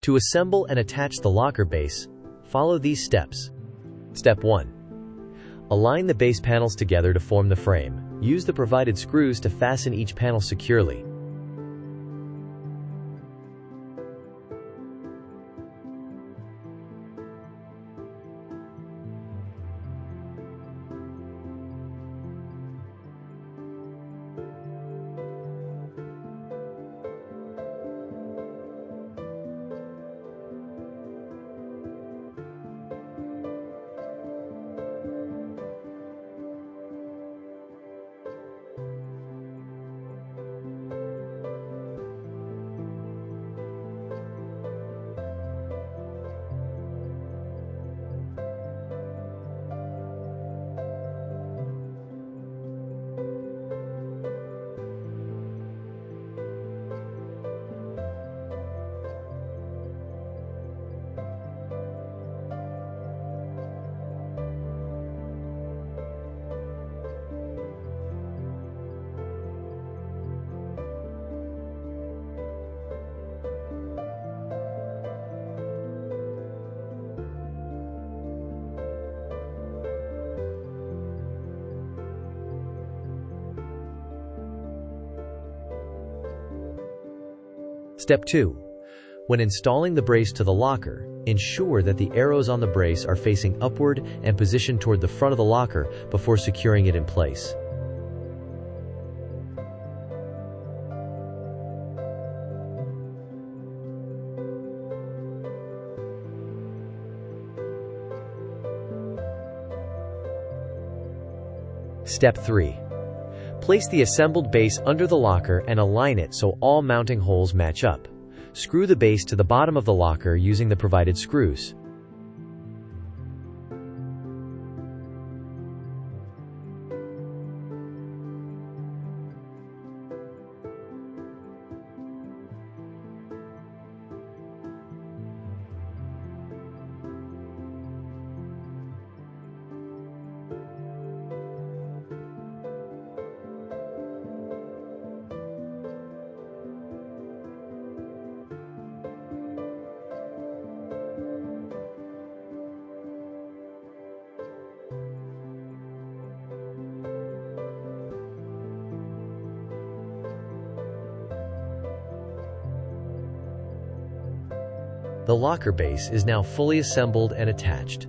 To assemble and attach the locker base, follow these steps. Step 1. Align the base panels together to form the frame. Use the provided screws to fasten each panel securely. Step 2. When installing the brace to the locker, ensure that the arrows on the brace are facing upward and positioned toward the front of the locker before securing it in place. Step 3. Place the assembled base under the locker and align it so all mounting holes match up. Screw the base to the bottom of the locker using the provided screws. The locker base is now fully assembled and attached.